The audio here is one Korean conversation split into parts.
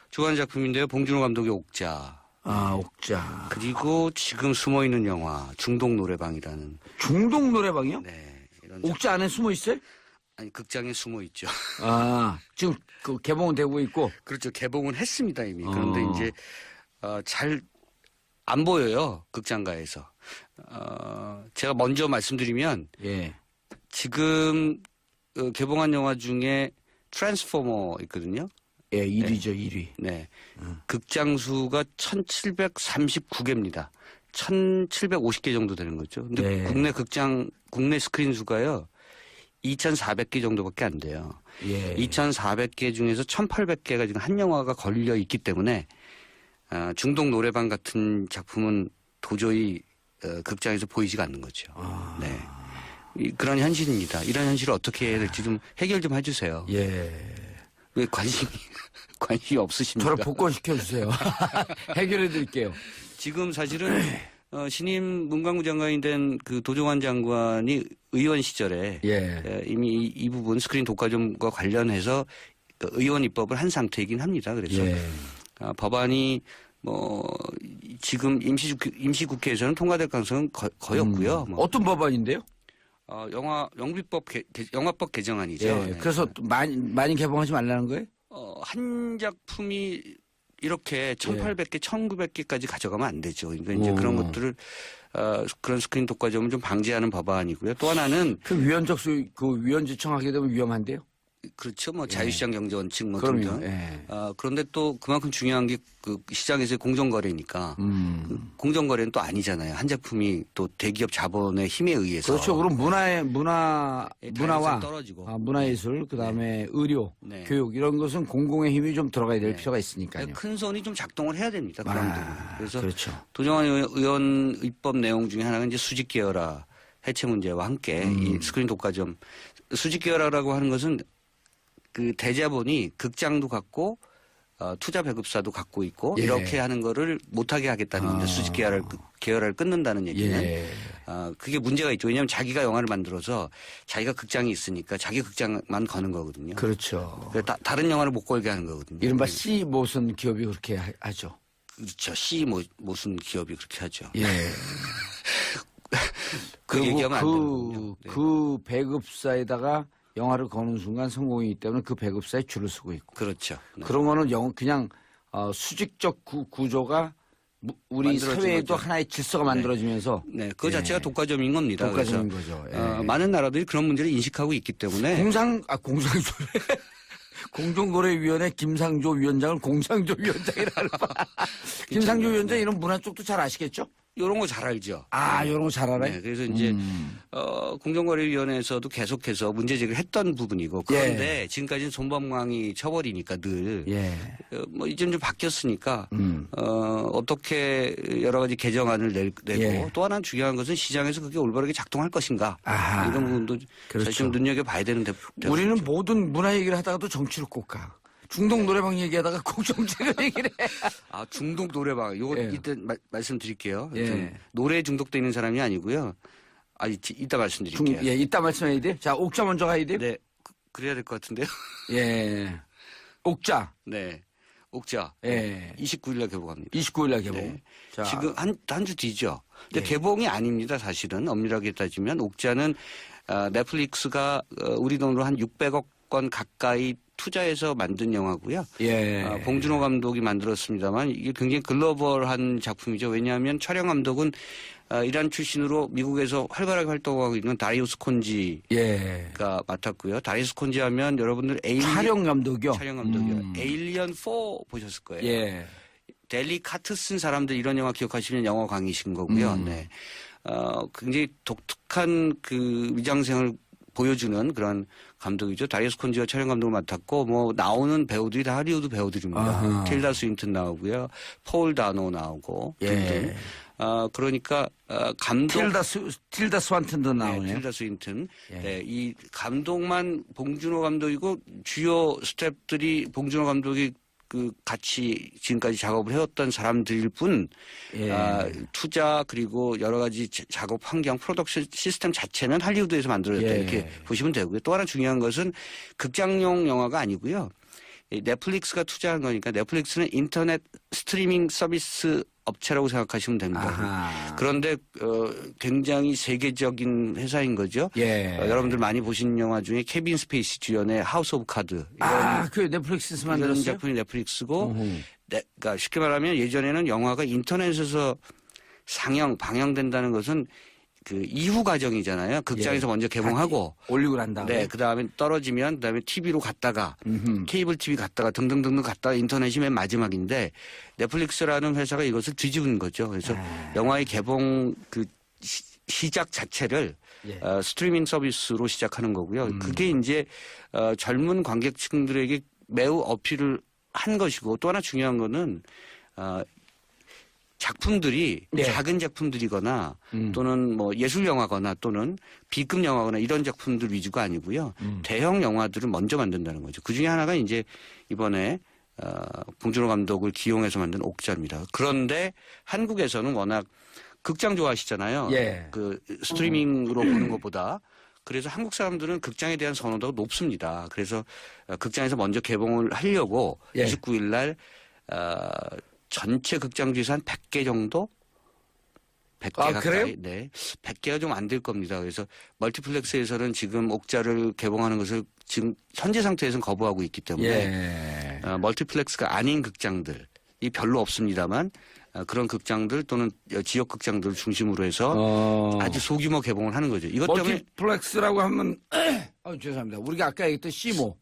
좋아하는 작품인데요. 봉준호 감독의 옥자. 아, 옥자. 그리고 지금 숨어있는 영화 중동 노래방이라는. 중동 노래방이요? 네. 이런 옥자 안에 숨어 있어요? 아니 극장에 숨어 있죠. 아, 지금 그 개봉은 되고 있고. 그렇죠. 개봉은 했습니다 이미. 그런데 이제 잘 안 보여요 극장가에서. 제가 먼저 말씀드리면 예. 지금 개봉한 영화 중에 트랜스포머 있거든요. 예, 1위죠, 1위. 네. 극장 수가 1739개입니다. 1750개 정도 되는 거죠. 근데 네. 국내 스크린 수가요. 2400개 정도밖에 안 돼요. 예. 2400개 중에서 1800개가 지금 한 영화가 걸려 있기 때문에 중동 노래방 같은 작품은 도저히 극장에서 보이지가 않는 거죠. 네. 그런 현실입니다. 이런 현실을 어떻게 해야 될지 좀 해결 좀 해주세요. 예. 왜 관심이 없으십니까? 저를 복권시켜주세요. 해결해 드릴게요. 지금 사실은 신임 문광부 장관이 된 그 도종환 장관이 의원 시절에 예. 이미 이 부분 스크린 독과점과 관련해서 의원 입법을 한 상태이긴 합니다. 그래서 예. 법안이 지금 임시국회에서는 통과될 가능성은 거의 없고요. 어떤 법안인데요? 영화법 개정안이죠. 예. 네. 그래서 또 많이 개봉하지 말라는 거예요? 한 작품이 이렇게 1800개, 1900개까지 가져가면 안 되죠. 그러니까 이제 그런 것들을, 그런 스크린 독과점을 좀 방지하는 법안이고요. 또 하나는. 그 위원 지청하게 되면 위험한데요? 그렇죠. 자유시장 경제 원칙 그럼요. 등등. 예. 그런데 또 그만큼 중요한 게 그 시장에서의 공정거래니까. 그 공정거래는 또 아니잖아요. 한 작품이 또 대기업 자본의 힘에 의해서. 그렇죠. 그럼 문화와 떨어지고. 문화예술, 그다음에 의료, 네. 교육 이런 것은 공공의 힘이 좀 들어가야 될 필요가 있으니까요. 큰 손이 좀 작동을 해야 됩니다. 그람들은. 그래서 그렇죠. 도정환 의원 입법 내용 중에 하나가 이제 수직 계열화 해체 문제와 함께 이 스크린 독과점. 수직 계열화라고 하는 것은 그 대자본이 극장도 갖고 투자 배급사도 갖고 있고 예. 이렇게 하는 거를 못하게 하겠다는 겁니다. 수직 계열화를 끊는다는 얘기는. 예. 그게 문제가 있죠. 왜냐하면 자기가 영화를 만들어서 자기가 극장이 있으니까 자기 극장만 거는 거거든요. 그렇죠. 다른 영화를 못 걸게 하는 거거든요. 이른바 C 모선 기업이 그렇게 하죠. 그렇죠. 무슨 기업이 그렇게 하죠. 예. 그 얘기하면 안 되는군요. 네. 그 배급사에다가 영화를 거는 순간 성공이기 때문에 그 배급사에 줄을 서고 있고. 그렇죠. 네. 그런 거는 그냥 수직적 구조가 우리 사회에도 거죠. 하나의 질서가 만들어지면서. 네, 그 자체가 독과점인 겁니다. 독과점인 그래서, 거죠. 예. 많은 나라들이 그런 문제를 인식하고 있기 때문에 공상조례. 공정거래위원회 김상조 위원장을 공상조 위원장이라는 김상조 위원장 이런 문화 쪽도 잘 아시겠죠? 이런 거 잘 알죠. 이런 거 잘 알아요? 네, 그래서 이제 공정거래위원회에서도 계속해서 문제 제기를 했던 부분이고 그런데 지금까지는 손범강이 처벌이니까 늘 이제는 좀 바뀌었으니까 어떻게 여러 가지 개정안을 내고 또 하나 중요한 것은 시장에서 그게 올바르게 작동할 것인가 이런 부분도 사실 좀 눈여겨봐야 되는 우리는 모든 문화 얘기를 하다가도 정치로 꼭 가. 중동 노래방 얘기하다가 꼭 정책을 얘기를 해. 중독 노래방. 요거 이때 말씀드릴게요. 예. 노래에 중독돼 있는 사람이 아니고요. 이따 말씀드릴게요. 이따 말씀해야 돼요. 자, 옥자 먼저 가야 돼요. 네. 그래야 될 것 같은데요. 예. 옥자. 네. 옥자. 예. 29일날 개봉합니다. 29일날 개봉. 네. 자. 지금 한 주 뒤죠. 근데 개봉이 아닙니다. 사실은 엄밀하게 따지면 옥자는 넷플릭스가 우리 돈으로 한 600억 원 가까이 투자해서 만든 영화고요. 봉준호 감독이 만들었습니다만 이게 굉장히 글로벌한 작품이죠. 왜냐하면 촬영 감독은 이란 출신으로 미국에서 활발하게 활동하고 있는 다리우스 콘지가 맡았고요. 다리우스 콘지 하면 여러분들 촬영 감독이요. 에일리언 4 보셨을 거예요. 델리 카트 쓴 사람들 이런 영화 기억하시면 영화 광이신 거고요. 네. 굉장히 독특한 그 위장생을 보여주는 그런 감독이죠. 다리우스 콘지가 촬영 감독을 맡았고 나오는 배우들이 다 할리우드 배우들입니다. 틸다 스윈튼 나오고요. 폴 다노 나오고 등등. 그러니까 감독 틸다 스완튼도 나오네요. 네, 틸다 스윈튼. 네, 이 감독만 봉준호 감독이고 주요 스태프들이 봉준호 감독이 같이 지금까지 작업을 해왔던 사람들일 뿐, 투자 그리고 여러 가지 작업 환경, 프로덕션 시스템 자체는 할리우드에서 만들어졌다 이렇게 보시면 되고요. 또 하나 중요한 것은 극장용 영화가 아니고요. 이 넷플릭스가 투자한 거니까 넷플릭스는 인터넷 스트리밍 서비스 업체라고 생각하시면 됩니다. 아하. 그런데 굉장히 세계적인 회사인 거죠. 예. 여러분들 많이 보신 영화 중에 케빈 스페이시 주연의 하우스 오브 카드 그 넷플릭스에서 이런 만들었어요? 작품이 넷플릭스고, 그러니까 쉽게 말하면 예전에는 영화가 인터넷에서 방영된다는 것은 그 이후 과정이잖아요. 극장에서 먼저 개봉하고 올리고 난 다음에. 네, 그다음에 떨어지면 그다음에 TV로 갔다가 케이블 TV 갔다가 등등등등 갔다가 인터넷이 맨 마지막인데 넷플릭스라는 회사가 이것을 뒤집은 거죠. 그래서 영화의 개봉 그 시작 자체를 스트리밍 서비스로 시작하는 거고요. 그게 이제 젊은 관객층들에게 매우 어필을 한 것이고, 또 하나 중요한 거는 작품들이 작은 작품들이거나 또는 뭐 예술 영화거나 또는 B급 영화거나 이런 작품들 위주가 아니고요. 대형 영화들을 먼저 만든다는 거죠. 그 중에 하나가 이제 이번에 봉준호 감독을 기용해서 만든 옥자입니다. 그런데 한국에서는 워낙 극장 좋아하시잖아요. 그 스트리밍으로 보는 것보다. 그래서 한국 사람들은 극장에 대한 선호도가 높습니다. 그래서 극장에서 먼저 개봉을 하려고 29일 날 전체 극장주에서 한 100개 정도? 100개 가까이. 그래요? 네. 100개가 좀 안 될 겁니다. 그래서 멀티플렉스에서는 지금 옥자를 개봉하는 것을 지금 현재 상태에서는 거부하고 있기 때문에 멀티플렉스가 아닌 극장들이 별로 없습니다만 그런 극장들 또는 지역 극장들 중심으로 해서 아주 소규모 개봉을 하는 거죠. 이것 때문에 멀티플렉스라고 하면 죄송합니다. 우리가 아까 얘기했던 시모,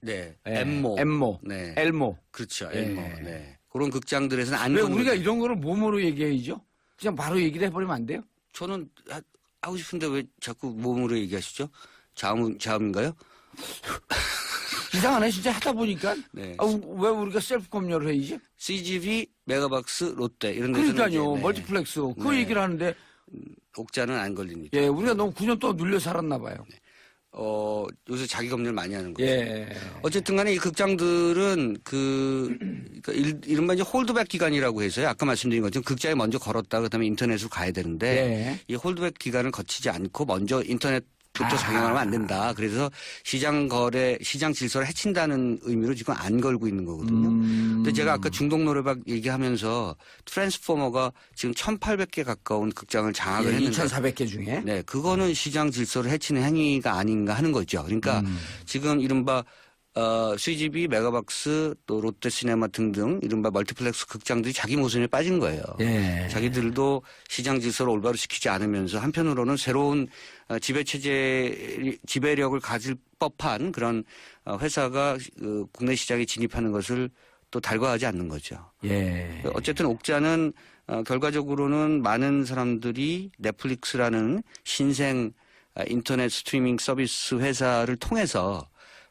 엠모, 네. 엘모. 그렇죠. 엘모. 네. 그런 극장들에서는 안 왜 거는 우리가 거죠. 이런 거를 몸으로 얘기해야죠? 그냥 바로 얘기를 해버리면 안 돼요? 저는 하고 싶은데 왜 자꾸 몸으로 얘기하시죠? 자음인가요? 이상하네 진짜 하다 보니까. 네. 왜 우리가 셀프 검열을 해야지? CGV, 메가박스, 롯데 이런 데서는 그러니까요. 이제, 멀티플렉스. 그 얘기를 하는데 옥자는 안 걸립니다. 우리가 너무 9년 동안 눌려 살았나 봐요. 요새 자기 검열 많이 하는 거죠. 어쨌든 간에 이 극장들은 이른바 이제 홀드백 기간이라고 해서요. 아까 말씀드린 것처럼 극장에 먼저 걸었다 그다음에 인터넷으로 가야 되는데 이 홀드백 기간을 거치지 않고 먼저 인터넷부터 상영하면 안 된다. 그래서 시장 질서를 해친다는 의미로 지금 안 걸고 있는 거거든요. 근데 제가 아까 중동 노래방 얘기하면서 트랜스포머가 지금 1,800개 가까운 극장을 장악을 했는데 2,400개 중에 네, 그거는 시장 질서를 해치는 행위가 아닌가 하는 거죠. 그러니까 지금 이른바 CGV, 메가박스, 또 롯데시네마 등등 이른바 멀티플렉스 극장들이 자기 모순에 빠진 거예요. 자기들도 시장 질서를 올바로 지키지 않으면서 한편으로는 새로운 지배력을 가질 법한 그런 회사가 국내 시장에 진입하는 것을 또 달과하지 않는 거죠. 어쨌든 옥자는 결과적으로는 많은 사람들이 넷플릭스라는 신생 인터넷 스트리밍 서비스 회사를 통해서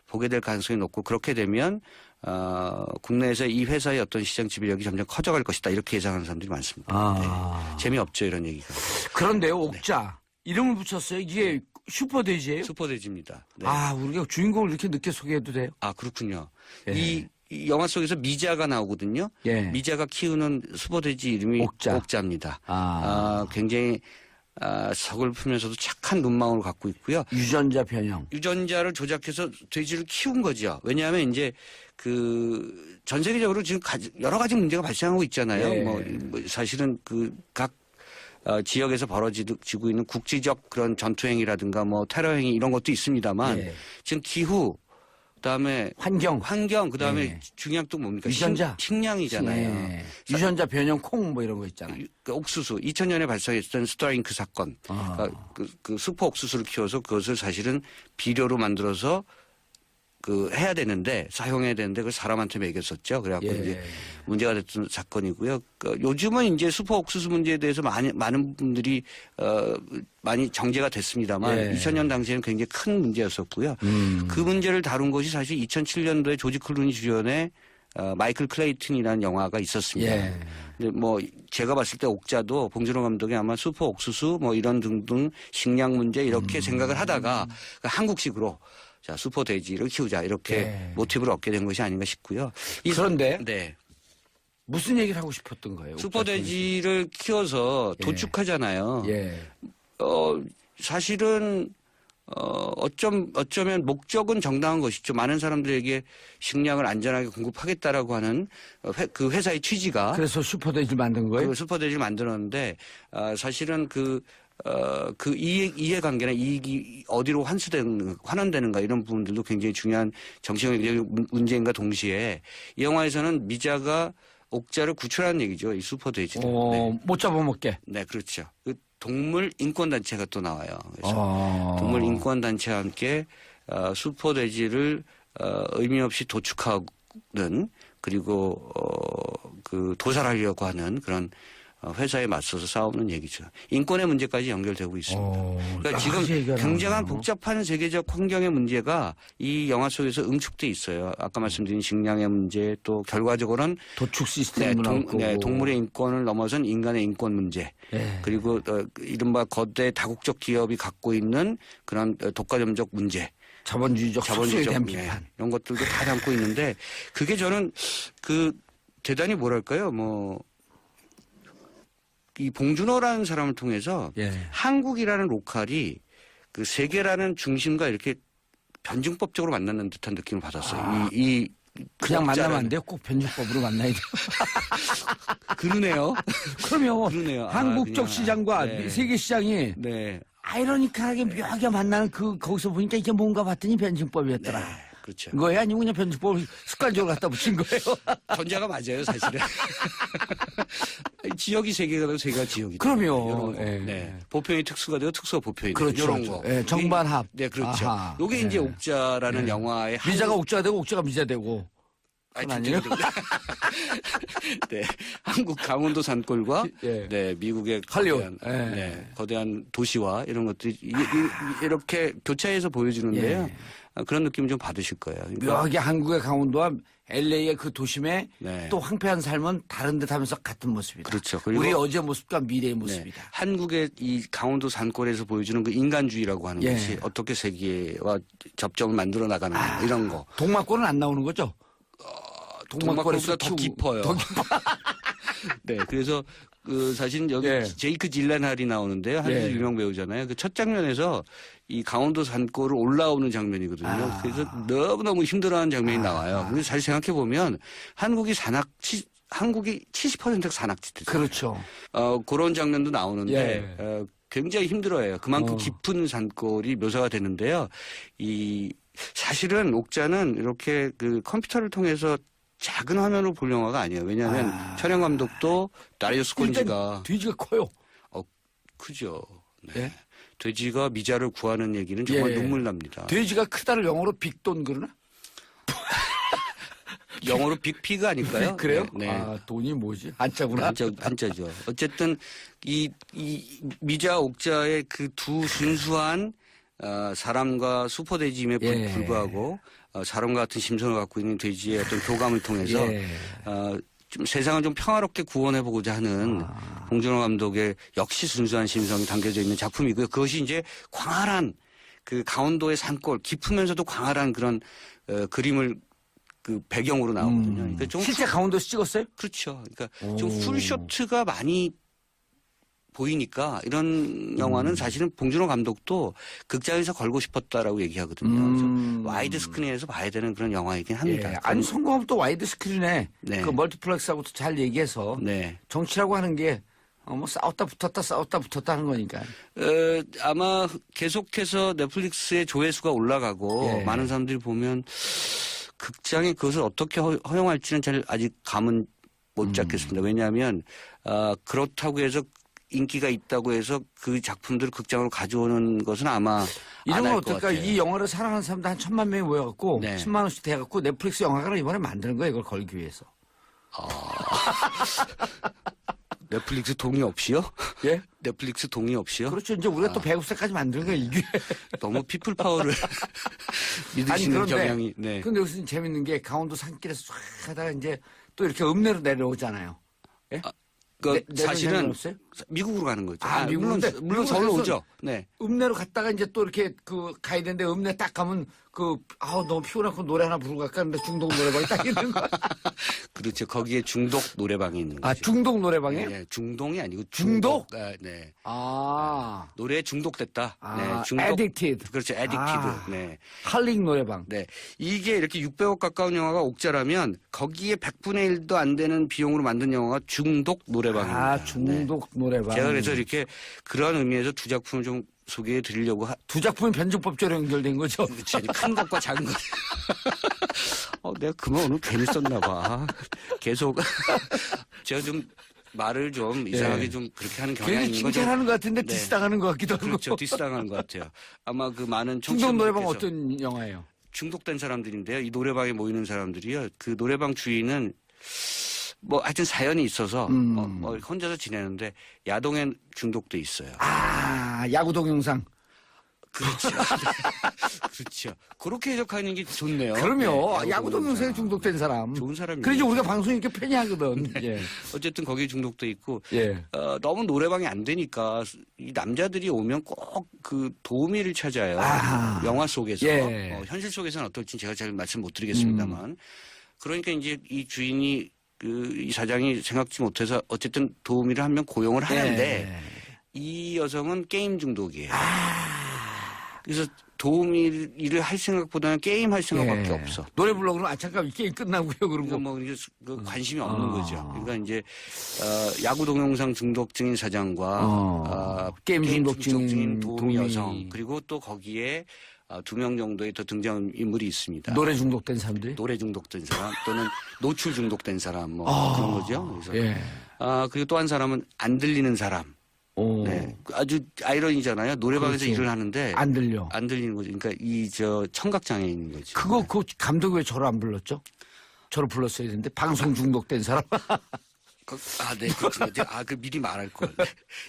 보게 될 가능성이 높고, 그렇게 되면 국내에서 이 회사의 어떤 시장 지배력이 점점 커져갈 것이다 이렇게 예상하는 사람들이 많습니다. 재미없죠 이런 얘기가. 그런데요 옥자 이름을 붙였어요. 이게 슈퍼돼지예요? 슈퍼돼지입니다. 네. 우리가 주인공을 이렇게 늦게 소개해도 돼요? 그렇군요. 이 영화 속에서 미자가 나오거든요. 미자가 키우는 슈퍼돼지 이름이 옥자입니다. 굉장히 서글프면서도 착한 눈망울을 갖고 있고요. 유전자 변형. 유전자를 조작해서 돼지를 키운 거죠. 왜냐하면 이제 전 세계적으로 지금 여러 가지 문제가 발생하고 있잖아요. 뭐 사실은 각 지역에서 벌어지고 있는 국지적 그런 전투행위라든가 뭐 테러행위 이런 것도 있습니다만 지금 기후 그다음에 환경 그다음에 중요한 또 뭡니까? 유전자 식량이잖아요. 유전자 변형 콩 뭐 이런 거 있잖아요. 옥수수 2000년에 발생했던 스타링크 사건. 그러니까 그 슈퍼 옥수수를 키워서 그것을 사실은 비료로 만들어서 해야 되는데 사용해야 되는데 그걸 사람한테 먹였었죠. 그래갖고 이제 문제가 됐던 사건이고요. 요즘은 이제 슈퍼 옥수수 문제에 대해서 많은 분들이 많이 정제가 됐습니다만 2000년 당시에는 굉장히 큰 문제였었고요. 그 문제를 다룬 것이 사실 2007년도에 조지 클루니 주연의 마이클 클레이튼이라는 영화가 있었습니다. 근데 뭐 제가 봤을 때 옥자도 봉준호 감독이 아마 슈퍼 옥수수 뭐 이런 등등 식량 문제 이렇게 생각을 하다가 한국식으로 자, 슈퍼 돼지를 키우자 이렇게 모티브를 얻게 된 것이 아닌가 싶고요. 그런데 무슨 얘기를 하고 싶었던 거예요? 슈퍼 돼지를 키워서 도축하잖아요. 사실은 어쩌면 목적은 정당한 것이죠. 많은 사람들에게 식량을 안전하게 공급하겠다라고 하는 그 회사의 취지가. 그래서 슈퍼돼지를 만든 거예요? 그 슈퍼돼지를 만들었는데, 사실은 그 이해관계나 이익이 어디로 환원되는가 이런 부분들도 굉장히 중요한 정치적 문제인가 동시에 이 영화에서는 미자가 옥자를 구출하는 얘기죠. 이 슈퍼돼지를. 네. 못 잡아먹게. 네, 그렇죠. 그 동물 인권 단체가 또 나와요. 그래서 동물 인권 단체와 함께 슈퍼돼지를 의미 없이 도축하는 그리고 그 도살하려고 하는 그런 회사에 맞서서 싸우는 얘기죠. 인권의 문제까지 연결되고 있습니다. 그러니까 지금 굉장한 복잡한 세계적 환경의 문제가 이 영화 속에서 응축돼 있어요. 아까 말씀드린 식량의 문제 또 결과적으로는 도축 시스템을 동물의 인권을 넘어선 인간의 인권 문제 그리고 이른바 거대 다국적 기업이 갖고 있는 그런 독과점적 문제 자본주의적 속성에 대한 비판 이런 것들도 다 담고 있는데 그게 저는 그 대단히 뭐랄까요 이 봉준호라는 사람을 통해서 한국이라는 로컬이 그 세계라는 중심과 이렇게 변증법적으로 만나는 듯한 느낌을 받았어요. 그냥 만나면 안 돼요? 꼭 변증법으로 만나야 돼요. 그러네요. 그러면 그러네요. 한국적 시장과 세계 시장이 아이러니컬하게 묘하게 만나는 거기서 보니까 이게 뭔가 봤더니 변증법이었더라. 그렇죠. 그거야 아니면 그냥 변증법을 습관적으로 갖다 붙인 거예요? 전자가 맞아요, 사실은. 지역이 세 개가 되고 세 개가 지역이. 그럼요. 보편이 특수가 되고 특수가 보편이 되고. 그렇죠. 이런 거. 정반합. 네, 그렇죠. 이게 이제 옥자라는 영화의 미자가 옥자가 되고 옥자가 미자 되고. 아니에요? 네, 한국 강원도 산골과 미국의 거대한 도시와 이런 것들이 이렇게 교차해서 보여주는데요. 그런 느낌 좀 받으실 거예요. 그러니까 묘하게 한국의 강원도와 LA의 그 도심에 또 황폐한 삶은 다른 듯 하면서 같은 모습이다. 그렇죠. 그리고 우리 어제 모습과 미래의 모습이다. 한국의 이 강원도 산골에서 보여주는 그 인간주의라고 하는 것이 어떻게 세계와 접점을 만들어 나가는 이런 거. 동막골은 안 나오는 거죠? 동막골보다 더 깊어요. 더 깊어. 네, 그래서 그 사실 여기 제이크 질렌할이 나오는데요. 한국 유명 배우잖아요. 그 첫 장면에서 이 강원도 산골을 올라오는 장면이거든요. 그래서 너무너무 힘들어하는 장면이 나와요. 그래서 잘 생각해 보면 한국이 70%가 산악지대죠. 그렇죠. 그런 장면도 나오는데 굉장히 힘들어해요. 그만큼 깊은 산골이 묘사가 되는데요. 사실은 옥자는 이렇게 그 컴퓨터를 통해서 작은 화면으로 볼 영화가 아니에요. 왜냐하면 촬영 감독도 다리우스 콘지가 돼지가 커요. 크죠. 네. 돼지가 미자를 구하는 얘기는 정말 눈물 납니다. 돼지가 크다를 영어로 빅돈 그러나? 영어로 빅피가 아닐까요? 그래요? 네. 돈이 뭐지? 한자구나. 한자죠. 어쨌든 이 미자 옥자의 그 두 순수한 사람과 슈퍼돼지임에 불구하고 사람과 같은 심성을 갖고 있는 돼지의 어떤 교감을 통해서 좀 세상을 좀 평화롭게 구원해보고자 하는 봉준호 감독의 역시 순수한 심성이 담겨져 있는 작품이고요. 그것이 이제 광활한 그 강원도의 산골 깊으면서도 광활한 그런 그림을 그 배경으로 나오거든요. 그러니까 좀 실제 강원도에서 찍었어요? 그렇죠. 그러니까 좀 풀쇼트가 많이 보이니까 이런 영화는 사실은 봉준호 감독도 극장에서 걸고 싶었다라고 얘기하거든요. 와이드 스크린에서 봐야 되는 그런 영화이긴 합니다. 아니 성공하면 또 와이드 스크린에 그 멀티플렉스하고도 잘 얘기해서 정치라고 하는 게 뭐 싸웠다 붙었다 하는 거니까. 아마 계속해서 넷플릭스의 조회수가 올라가고 많은 사람들이 보면 극장에 그것을 어떻게 허용할지는 잘 아직 감은 못 잡겠습니다. 왜냐하면 그렇다고 해서 인기가 있다고 해서 그 작품들을 극장으로 가져오는 것은 아마 이런 건 어떨까? 이 영화를 사랑하는 사람들 한 1,000만 명이 모여갖고 10만 원씩 대갖고 넷플릭스 영화관을 이번에 만드는 거예요. 이걸 걸기 위해서. 넷플릭스 동의 없이요? 예? 넷플릭스 동의 없이요? 그렇죠. 이제 우리가 또 배급사까지 만드는 거예요. 이게 너무 피플 파워를 믿으시는 경향이. 그런데 여기서 재밌는 게 강원도 산길에서 쫙 하다가 이제 또 이렇게 읍내로 내려오잖아요. 예? 사실은 미국으로 가는 거죠. 물론 서울로 오죠. 네. 읍내로 갔다가 이제 또 이렇게 가야 되는데 읍내 딱 가면 너무 피곤하고 노래 하나 부르고 갈까 하는데 중독 노래방이 딱 있는 거야. 그렇죠. 거기에 중독 노래방이 있는 거죠. 중독 노래방이에요? 네, 중동이 아니고 중독? 네. 노래에 중독됐다. 네, 중독. addicted. 그렇죠. addicted. 네. 할링 노래방. 네. 이게 이렇게 600억 가까운 영화가 옥자라면 거기에 100분의 1도 안 되는 비용으로 만든 영화가 중독 노래방입니다. 중독 노래방. 제가 그래서 이렇게 그런 의미에서 두 작품을 좀 소개해 드리려고. 두 작품은 변증법적으로 연결된 거죠? 그렇지. 큰 것과 작은 것. 내가 그만 오늘 괜히 썼나 봐. 계속. 제가 좀 말을 좀 이상하게 좀 그렇게 하는 경향이 있는 거죠. 칭찬하는 것 같은데 디스당하는 것 같기도 하고. 그렇죠. 디스당하는 것 같아요. 아마 그 많은 중독 노래방 어떤 영화예요? 중독된 사람들인데요. 이 노래방에 모이는 사람들이요. 그 노래방 주인은 하여튼 사연이 있어서 혼자서 지내는데 야동에 중독돼 있어요. 야구 동영상. 그렇죠. 그렇죠. 그렇게 해석하는 게 좋네요. 그럼요. 네, 야구 동영상에 중독된 사람. 좋은 사람이에요. 그래서 우리가 방송 이렇게 팬이하거든. 네. 예. 어쨌든 거기에 중독돼 있고 예. 너무 노래방이 안 되니까 이 남자들이 오면 꼭 그 도우미를 찾아요. 영화 속에서. 예. 현실 속에서는 어떨지 제가 잘 말씀 못 드리겠습니다만. 그러니까 이제 이 주인이 이 사장이 생각지 못해서 어쨌든 도우미를 한 명 고용을 하는데 이 여성은 게임 중독이에요. 그래서 도우미 일을 할 생각보다는 게임 할 생각밖에 없어. 노래 불러 그러면 잠깐 이 게임 끝나고요. 그러고 관심이 없는 거죠. 그러니까 이제 야구 동영상 중독증인 사장과 게임 중독증인 도우미 여성 그리고 또 거기에 2명 정도의 더 등장 인물이 있습니다. 노래 중독된 사람들? 노래 중독된 사람 또는 노출 중독된 사람 그런 거죠. 그래서 그리고 또 한 사람은 안 들리는 사람. 네. 아주 아이러니잖아요. 노래방에서 일을 하는데 안 들리는 거죠. 그러니까 청각 장애인인 거죠. 그 감독이 왜 저를 안 불렀죠? 저를 불렀어야 되는데 방송 중독된 사람. 네, 그렇군요. 미리 말할 걸.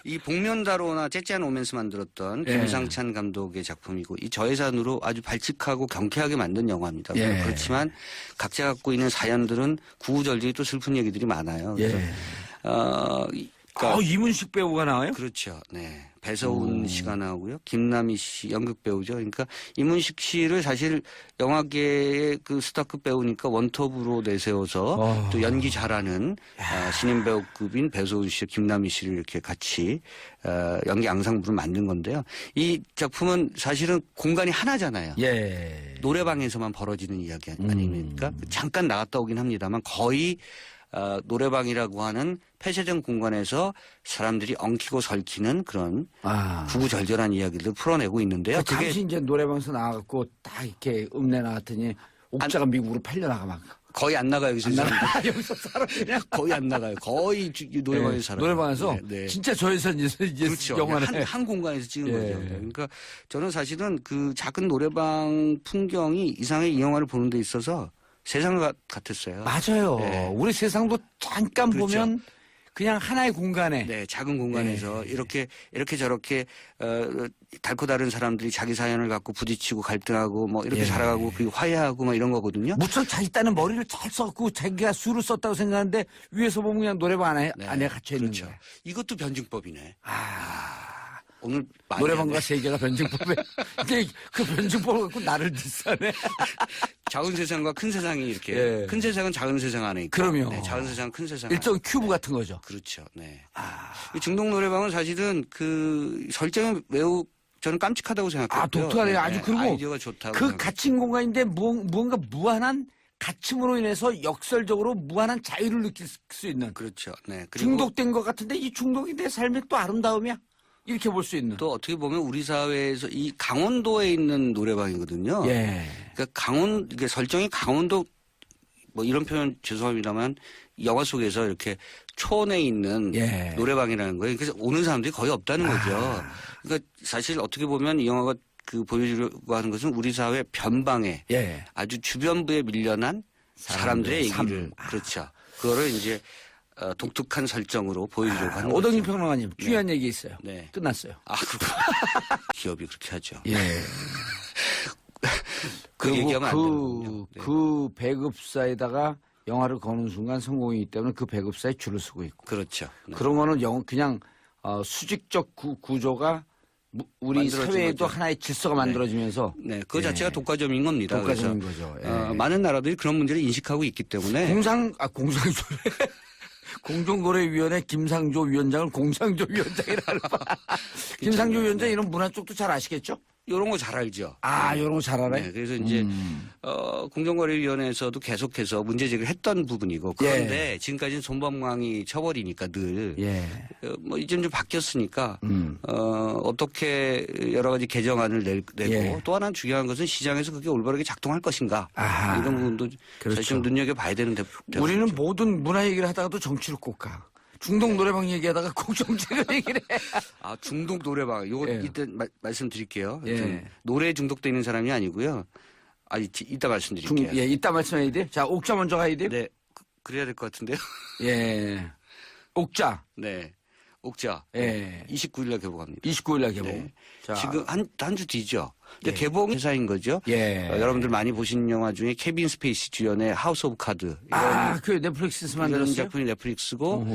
이 복면다로나 째째한 오면서 만들었던 김상찬 감독의 작품이고 이 저예산으로 아주 발칙하고 경쾌하게 만든 영화입니다. 그렇지만 각자 갖고 있는 사연들은 구구절절히 또 슬픈 얘기들이 많아요. 그래서 이문식 배우가 나와요? 그렇죠. 네. 배서운 씨가 나오고요. 김남희 씨 연극 배우죠. 그러니까 이문식 씨를 사실 영화계의 그 스타급 배우니까 원톱으로 내세워서 또 연기 잘하는 신인 배우급인 배서운 씨, 김남희 씨를 이렇게 같이 연기 앙상블을 만든 건데요. 이 작품은 사실은 공간이 하나잖아요. 노래방에서만 벌어지는 이야기 아닙니까? 잠깐 나갔다 오긴 합니다만 거의 노래방이라고 하는 폐쇄된 공간에서 사람들이 엉키고 설키는 그런 구구절절한 이야기를 풀어내고 있는데요. 잠시 이제 노래방에서 나와갖고 딱 이렇게 읍내 나왔더니 옥자가 미국으로 팔려나가 막. 거의 안 나가요. 여기서 살아 그냥. 거의 안 나가요. 거의 노래방에서 살아요. 노래방에서 진짜 저에서 그렇죠. 영화를 한 공간에서 찍은 거죠. 그러니까 저는 사실은 그 작은 노래방 풍경이 이상하게 이 영화를 보는 데 있어서 세상 같았어요. 맞아요. 우리 세상도 잠깐 보면 그냥 하나의 공간에. 작은 공간에서 이렇게 저렇게 달고 다른 사람들이 자기 사연을 갖고 부딪히고 갈등하고 이렇게 살아가고 그리고 화해하고 이런 거거든요. 무척 자기 딴은 머리를 잘 썼고 자기가 수를 썼다고 생각하는데 위에서 보면 그냥 노래방 안에 갇혀 있는 거예요. 이것도 변증법이네. 오늘 노래방과 세계가 변증법에 근데 그 변증법을 갖고 나를 디스하네. 작은 세상과 큰 세상이 이렇게 큰 세상은 작은 세상 안에 있고 그럼요. 작은 세상은 큰 세상 일종의 큐브 같은 거죠. 그렇죠. 네. 이 중독 노래방은 사실은 그 설정이 매우 저는 깜찍하다고 생각해요. 독특하네요. 아주 그리고 아이디어가 좋다고 그 갇힌 공간인데 무언가 무한한 갇힘으로 인해서 역설적으로 무한한 자유를 느낄 수 있는. 그렇죠. 네. 그리고 중독된 것 같은데 이 중독이 내 삶의 또 아름다움이야. 이렇게 볼 수 있는. 또 어떻게 보면 우리 사회에서 이 강원도에 있는 노래방이거든요. 그러니까 이게 설정이 강원도 이런 표현 죄송합니다만 영화 속에서 이렇게 촌에 있는 노래방이라는 거예요. 그래서 오는 사람들이 거의 없다는 거죠. 그러니까 사실 어떻게 보면 이 영화가 보여주려고 하는 것은 우리 사회 변방에 아주 주변부에 밀려난 사람들의 얘기를 그렇죠. 그거를 이제 독특한 설정으로 보여주려고 하는 오덕님 평론가님 중요한 얘기 있어요. 끝났어요. 그렇구나. 기업이 그렇게 하죠. 그리고 그 배급사에다가 영화를 거는 순간 성공이기 때문에 그 배급사에 줄을 서고 있고. 그렇죠. 그런 거는 그냥 수직적 구조가 우리 사회에도 거죠. 하나의 질서가 만들어지면서 네, 그 자체가 독과점인 겁니다. 독과점인 거죠. 많은 나라들이 그런 문제를 인식하고 있기 때문에 공정거래위원회 김상조 위원장을 공상조 위원장이라고 김상조 위원장 이런 문화 쪽도 잘 아시겠죠? 이런 거 잘 알죠. 이런 거 잘 알아요? 네, 그래서 이제 공정거래위원회에서도 계속해서 문제 제기를 했던 부분이고 그런데 지금까지는 손범강이 처벌이니까 늘 뭐 이제 좀 바뀌었으니까 어떻게 여러 가지 개정안을 내고 또 하나 중요한 것은 시장에서 그게 올바르게 작동할 것인가 이런 부분도 사실 좀 눈여겨봐야 되는 우리는 모든 문화 얘기를 하다가도 정치로 꼭 가. 중동 노래방 얘기하다가 꼭 정책을 얘기를 해. 중독 노래방. 요거 이따 말씀드릴게요. 노래에 중독돼 있는 사람이 아니고요. 이따 말씀드릴게요. 이따 말씀해야 돼요. 자, 옥자 먼저 가야 돼요? 네. 그래야 될 것 같은데요. 옥자. 네. 옥자. 29일날 개봉합니다. 29일날 개봉. 네. 자. 지금 한 주 뒤죠. 개봉 회사인 거죠. 여러분들 많이 보신 영화 중에 케빈 스페이시 주연의 하우스 오브 카드. 그 넷플릭스에서 만들었어요? 이런 작품이 넷플릭스고,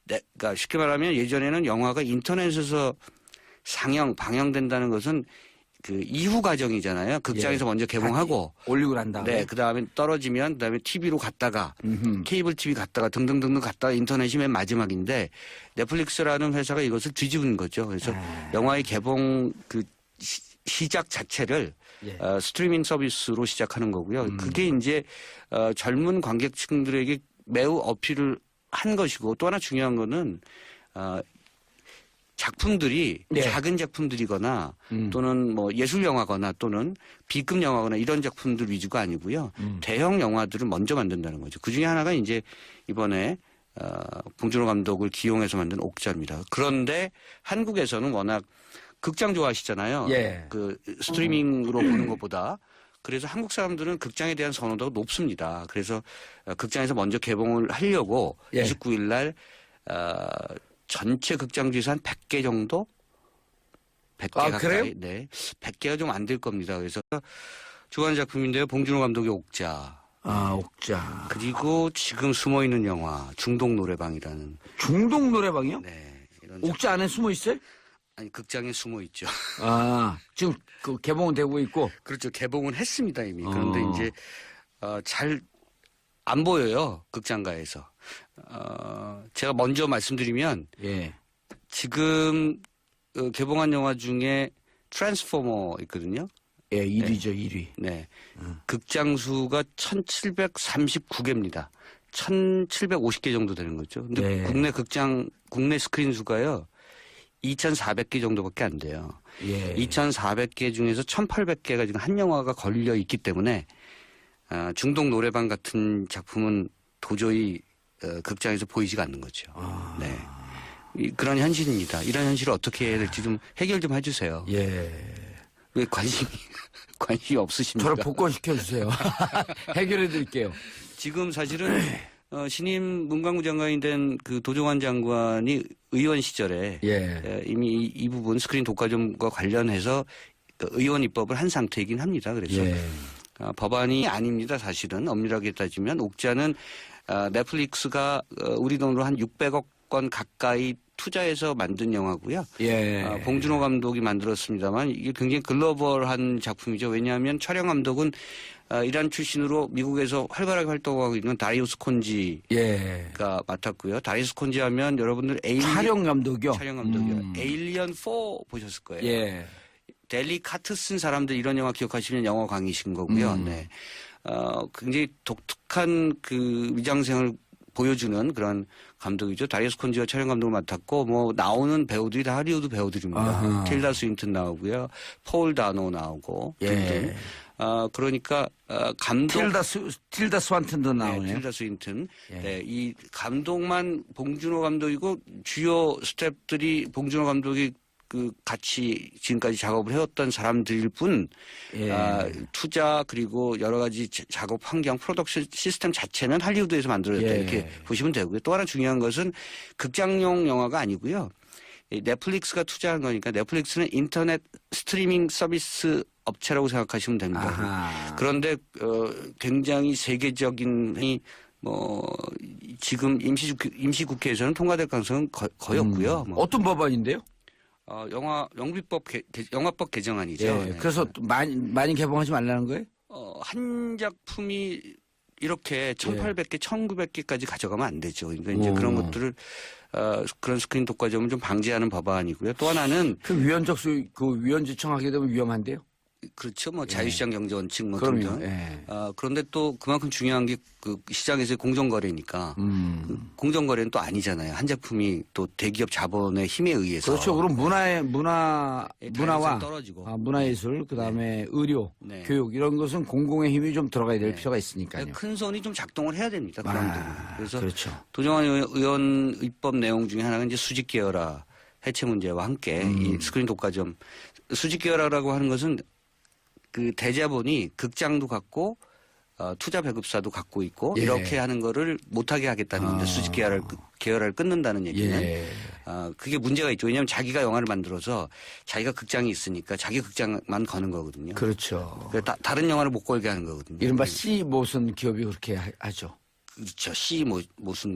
그러니까 쉽게 말하면 예전에는 영화가 인터넷에서 방영된다는 것은 그 이후 과정이잖아요. 극장에서 먼저 개봉하고 올리고 난 다음에 네, 그다음에 떨어지면 그다음에 TV로 갔다가 케이블 TV 갔다가 등등등등 갔다가 인터넷이 맨 마지막인데 넷플릭스라는 회사가 이것을 뒤집은 거죠. 그래서 영화의 개봉 그 시작 자체를 스트리밍 서비스로 시작하는 거고요. 그게 이제 젊은 관객층들에게 매우 어필을 한 것이고 또 하나 중요한 거는 작품들이 작은 작품들이거나 또는 뭐 예술 영화거나 또는 B급 영화거나 이런 작품들 위주가 아니고요. 대형 영화들을 먼저 만든다는 거죠. 그 중에 하나가 이제 이번에 봉준호 감독을 기용해서 만든 옥자입니다. 그런데 한국에서는 워낙 극장 좋아하시잖아요. 그 스트리밍으로 보는 것보다. 그래서 한국 사람들은 극장에 대한 선호도가 높습니다. 그래서 극장에서 먼저 개봉을 하려고 29일 날 전체 극장주에서 한 100개 정도? 100개 가까이. 그래요? 네. 100개가 좀 안 될 겁니다. 그래서 좋아하는 작품인데요. 봉준호 감독의 옥자. 옥자. 그리고 지금 숨어있는 영화 중독 노래방이라는. 중독 노래방이요? 네. 옥자 안에 숨어 있어요? 아니 극장에 숨어 있죠. 지금 그 개봉은 되고 있고. 그렇죠. 개봉은 했습니다 이미. 그런데 이제 잘 안 보여요 극장가에서. 제가 먼저 말씀드리면 지금 개봉한 영화 중에 트랜스포머 있거든요. 1위죠, 1위. 네. 극장 수가 1739개입니다. 1750개 정도 되는 거죠. 근데 국내 스크린 수가요. 2,400개 정도밖에 안 돼요. 2,400개 중에서 1,800개가 지금 한 영화가 걸려 있기 때문에 중독 노래방 같은 작품은 도저히 극장에서 보이지가 않는 거죠. 네. 그런 현실입니다. 이런 현실을 어떻게 해야 될지 좀 해결 좀 해주세요. 왜 관심이 없으십니까? 저를 복권시켜주세요. 해결해 드릴게요. 지금 사실은 신임 문광부 장관이 된 그 도종환 장관이 의원 시절에 이미 이 부분 스크린 독과점과 관련해서 의원 입법을 한 상태이긴 합니다. 그래서 법안이 아닙니다. 사실은 엄밀하게 따지면 옥자는 넷플릭스가 우리 돈으로 한 600억 원 가까이 투자해서 만든 영화고요. 봉준호 감독이 만들었습니다만 이게 굉장히 글로벌한 작품이죠. 왜냐하면 촬영 감독은 이란 출신으로 미국에서 활발하게 활동하고 있는 다리우스 콘지가 맡았고요. 다리우스 콘지 하면 여러분들 촬영 감독이요? 촬영 감독이요. 에일리언 4 보셨을 거예요. 델리 카트 쓴 사람들 이런 영화 기억하시면 영화 광이신 거고요. 네. 굉장히 독특한 그 위장생을 보여주는 그런 감독이죠. 다리우스 콘지가 촬영 감독을 맡았고 뭐 나오는 배우들이 다 하리우드 배우들입니다. 틸다 스윈튼 나오고요. 폴 다노 나오고 등등. 그러니까 감독 틸다 스완튼도 나오네요. 틸다 스윈튼. 네, 이 감독만 봉준호 감독이고 주요 스태프들이 봉준호 감독이 그 같이 지금까지 작업을 해왔던 사람들일 뿐 투자 그리고 여러 가지 작업 환경 프로덕션 시스템 자체는 할리우드에서 만들어졌다 이렇게 보시면 되고요. 또 하나 중요한 것은 극장용 영화가 아니고요. 넷플릭스가 투자한 거니까 넷플릭스는 인터넷 스트리밍 서비스 업체라고 생각하시면 됩니다. 그런데 굉장히 세계적인 지금 임시국회에서는 통과될 가능성은 거의 없고요. 어떤 법안인데요? 영화법 개정안이죠. 예. 네. 그래서 또 많이 개봉하지 말라는 거예요? 한 작품이 이렇게 1,800개, 1,900개까지 가져가면 안 되죠. 그러니까 이제 그런 것들을 그런 스크린 독과점을 좀 방지하는 법안이고요. 또 하나는 그 위원지청하게 되면 위험한데요? 그렇죠. 뭐 자유시장 경제 원칙 뭐 그럼요. 등등. 예. 그런데 또 그만큼 중요한 게 그 시장에서의 공정거래니까 그 공정거래는 또 아니잖아요. 한 제품이 또 대기업 자본의 힘에 의해서. 그렇죠. 그럼 문화와 떨어지고. 문화예술 그다음에 의료, 교육 이런 것은 공공의 힘이 좀 들어가야 될 필요가 있으니까요. 큰 손이 좀 작동을 해야 됩니다. 그런 부분. 그래서 그렇죠. 도정환 의원 입법 내용 중에 하나가 이제 수직 계열화 해체 문제와 함께 이 스크린 독과점 수직 계열화라고 하는 것은 그 대자본이 극장도 갖고 투자 배급사도 갖고 있고 이렇게 하는 거를 못하게 하겠다는 겁니다. 수직 계열화를 끊는다는 얘기는. 그게 문제가 있죠. 왜냐하면 자기가 영화를 만들어서 자기가 극장이 있으니까 자기 극장만 거는 거거든요. 그렇죠. 다른 영화를 못 걸게 하는 거거든요. 이른바 C 모선 기업이 그렇게 하죠. 그렇죠. 모순